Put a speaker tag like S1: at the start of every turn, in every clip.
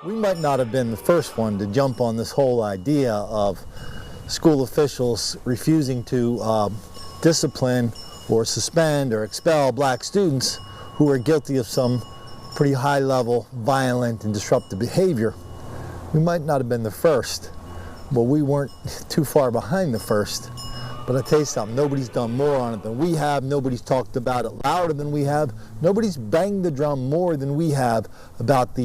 S1: We might not have been the first one to jump on this whole idea of school officials refusing to discipline or suspend or expel black students who are guilty of some pretty high-level, violent, and disruptive behavior. We might not have been the first, but we weren't too far behind the first. But I tell you something, nobody's done more on it than we have. Nobody's talked about it louder than we have. Nobody's banged the drum more than we have about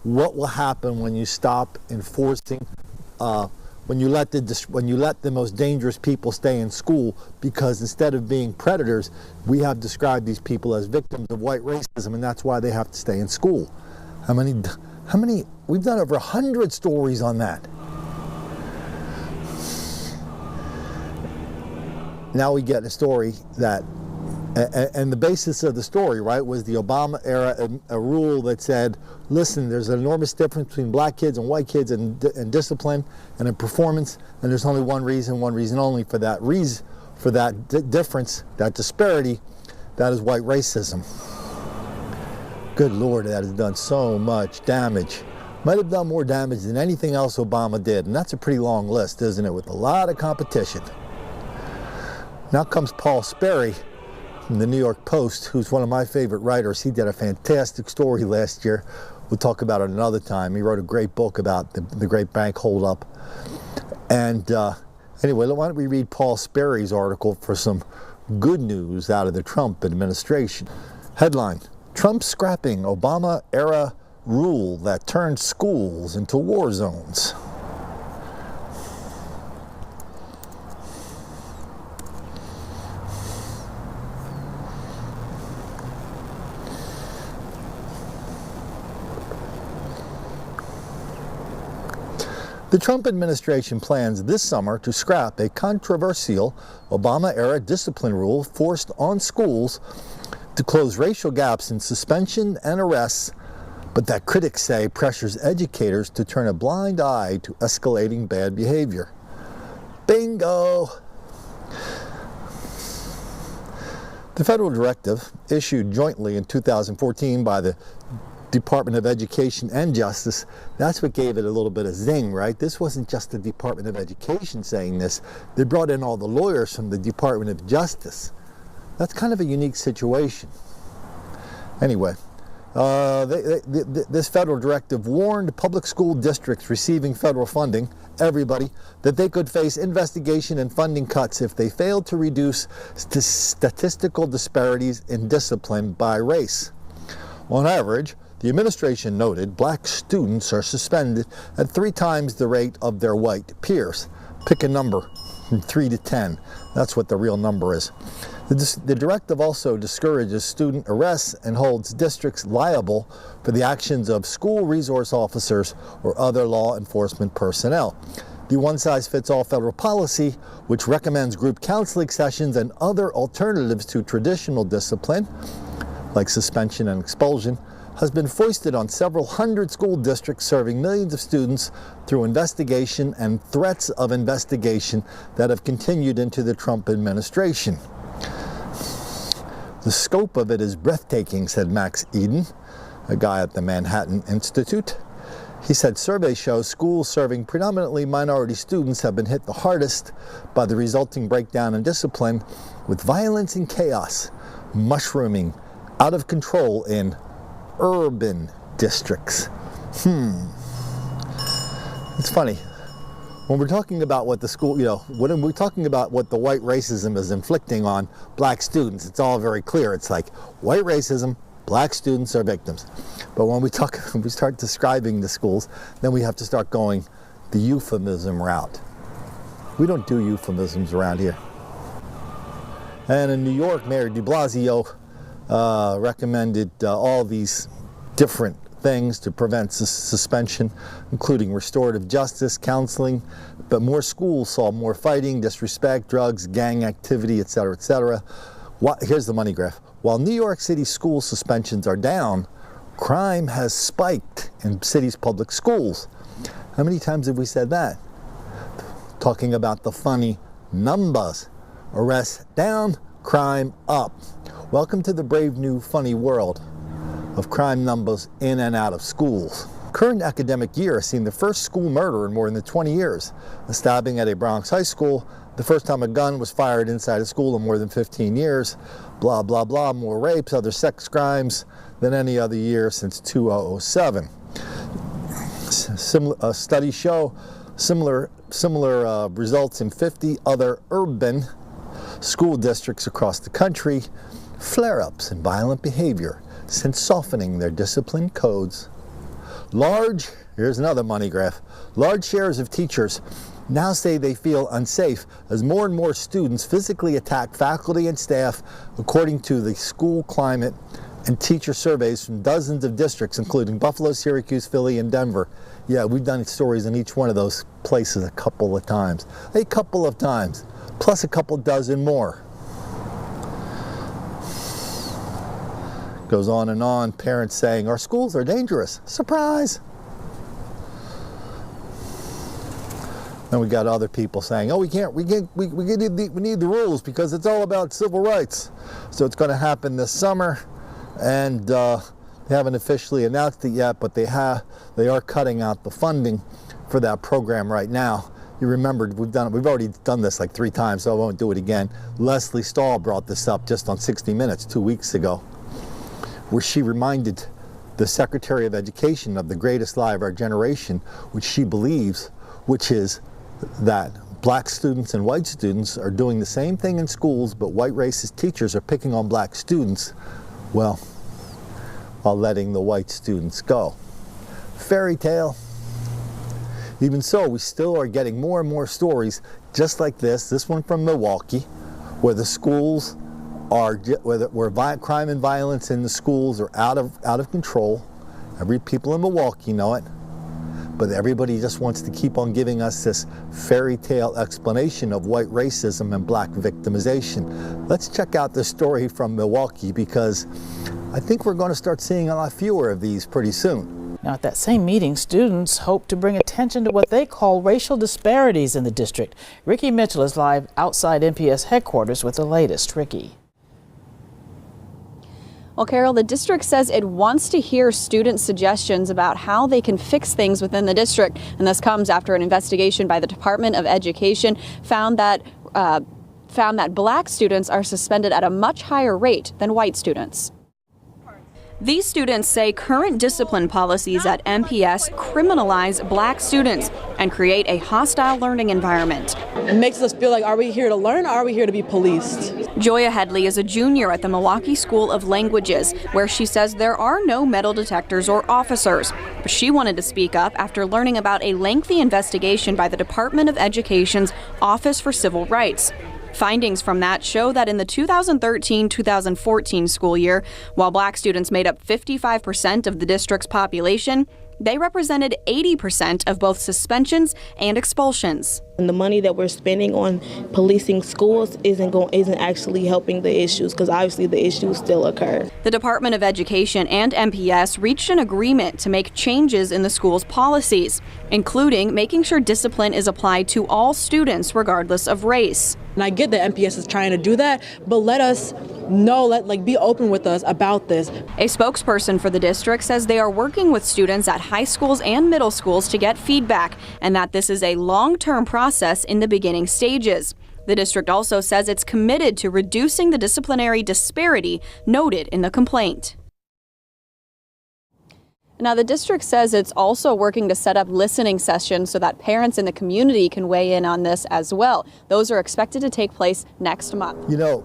S1: what will happen when you stop enforcing, when you let the most dangerous people stay in school, because instead of being predators, we have described these people as victims of white racism, and that's why they have to stay in school. How many, we've done over 100 stories on that. Now we get a story that, and the basis of the story, right, was the Obama era, a rule that said, listen, there's an enormous difference between black kids and white kids in discipline and in performance, and there's only one reason only for that difference, that disparity, that is white racism. Good Lord, that has done so much damage. Might have done more damage than anything else Obama did, and that's a pretty long list, isn't it, with a lot of competition. Now comes Paul Sperry from the New York Post, who's one of my favorite writers. He did a fantastic story last year. We'll talk about it another time. He wrote a great book about the great bank holdup. And anyway, why don't we read Paul Sperry's article for some good news out of the Trump administration. Headline: Trump scrapping Obama-era rule that turned schools into war zones. The Trump administration plans this summer to scrap a controversial Obama-era discipline rule forced on schools to close racial gaps in suspension and arrests, but that critics say pressures educators to turn a blind eye to escalating bad behavior. Bingo! The federal directive, issued jointly in 2014 by the Department of Education and Justice, that's what gave it a little bit of zing, right? This wasn't just the Department of Education saying this. They brought in all the lawyers from the Department of Justice. That's kind of a unique situation. Anyway, this federal directive warned public school districts receiving federal funding, everybody, that they could face investigation and funding cuts if they failed to reduce statistical disparities in discipline by race. On average, the administration noted black students are suspended at 3 times the rate of their white peers. Pick a number from 3 to 10. That's what the real number is. The directive also discourages student arrests and holds districts liable for the actions of school resource officers or other law enforcement personnel. The one-size-fits-all federal policy, which recommends group counseling sessions and other alternatives to traditional discipline, like suspension and expulsion, has been foisted on several hundred school districts serving millions of students through investigation and threats of investigation that have continued into the Trump administration. The scope of it is breathtaking, said Max Eden, a guy at the Manhattan Institute. He said surveys show schools serving predominantly minority students have been hit the hardest by the resulting breakdown in discipline, with violence and chaos mushrooming out of control in urban districts. It's funny. When we're talking about what the school, when we're talking about what the white racism is inflicting on black students, it's all very clear. It's like white racism, black students are victims. But when we start describing the schools, then we have to start going the euphemism route. We don't do euphemisms around here. And in New York, Mayor de Blasio recommended all these different things to prevent suspension, including restorative justice, counseling, but more schools saw more fighting, disrespect, drugs, gang activity, etc., etc. Here's the money graph. While New York City school suspensions are down, crime has spiked in city's public schools. How many times have we said that? Talking about the funny numbers. Arrests down, crime up. Welcome to the brave new funny world of crime numbers in and out of schools. Current academic year has seen the first school murder in more than 20 years. A stabbing at a Bronx high school, the first time a gun was fired inside a school in more than 15 years. Blah, blah, blah, more rapes, other sex crimes than any other year since 2007. Studies show similar results in 50 other urban school districts across the country. Flare-ups in violent behavior since softening their discipline codes. Here's another money graph. Large shares of teachers now say they feel unsafe as more and more students physically attack faculty and staff, according to the school climate and teacher surveys from dozens of districts, including Buffalo, Syracuse, Philly, and Denver. Yeah, we've done stories in each one of those places a couple of times, plus a couple dozen more. Goes on and on, parents saying, our schools are dangerous. Surprise! And we got other people saying, oh, we need the rules because it's all about civil rights. So it's going to happen this summer, and they haven't officially announced it yet, but they are cutting out the funding for that program right now. You remembered we've already done this like 3 times, so I won't do it again. Leslie Stahl brought this up just on 60 Minutes 2 weeks ago, where she reminded the Secretary of Education of the greatest lie of our generation, which she believes, which is that black students and white students are doing the same thing in schools, but white racist teachers are picking on black students, well, while letting the white students go. Fairy tale. Even so, we still are getting more and more stories just like this one from Milwaukee, where the schools where crime and violence in the schools are out of control. People in Milwaukee know it, but everybody just wants to keep on giving us this fairy tale explanation of white racism and black victimization. Let's check out this story from Milwaukee, because I think we're going to start seeing a lot fewer of these pretty soon.
S2: Now, at that same meeting, students hope to bring attention to what they call racial disparities in the district. Ricky Mitchell is live outside MPS headquarters with the latest. Ricky.
S3: Well, Carol, the district says it wants to hear student suggestions about how they can fix things within the district. And this comes after an investigation by the Department of Education found that black students are suspended at a much higher rate than white students. These students say current discipline policies at MPS criminalize black students and create a hostile learning environment.
S4: It makes us feel like, are we here to learn or are we here to be policed?
S3: Joya Headley is a junior at the Milwaukee School of Languages, where she says there are no metal detectors or officers. But she wanted to speak up after learning about a lengthy investigation by the Department of Education's Office for Civil Rights. Findings from that show that in the 2013-2014 school year, while black students made up 55% of the district's population, they represented 80% of both suspensions and expulsions.
S5: And the money that we're spending on policing schools isn't actually helping the issues, because obviously the issues still occur.
S3: The Department of Education and MPS reached an agreement to make changes in the school's policies, including making sure discipline is applied to all students regardless of race.
S4: And I get that MPS is trying to do that, but let us know, be open with us about this.
S3: A spokesperson for the district says they are working with students at high schools and middle schools to get feedback, and that this is a long-term process in the beginning stages. The district also says it's committed to reducing the disciplinary disparity noted in the complaint. Now, the district says it's also working to set up listening sessions so that parents in the community can weigh in on this as well. Those are expected to take place next month.
S1: You know,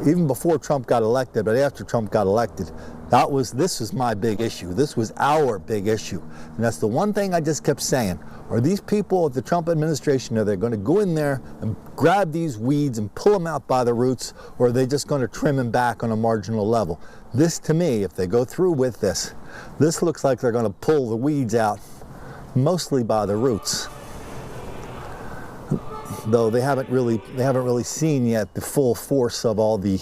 S1: even before Trump got elected, but after Trump got elected, this was my big issue. This was our big issue. And that's the one thing I just kept saying. Are these people at the Trump administration, are they going to go in there and grab these weeds and pull them out by the roots, or are they just going to trim them back on a marginal level? This, to me, if they go through with this looks like they're going to pull the weeds out mostly by the roots. Though they haven't really seen yet the full force of all the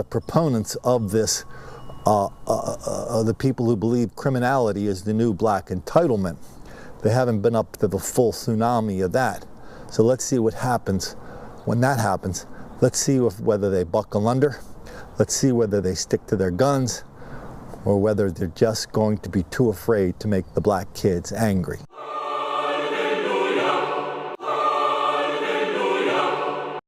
S1: proponents of this, the people who believe criminality is the new black entitlement. They haven't been up to the full tsunami of that. So let's see what happens when that happens. Let's see whether they buckle under. Let's see whether they stick to their guns, or whether they're just going to be too afraid to make the black kids angry.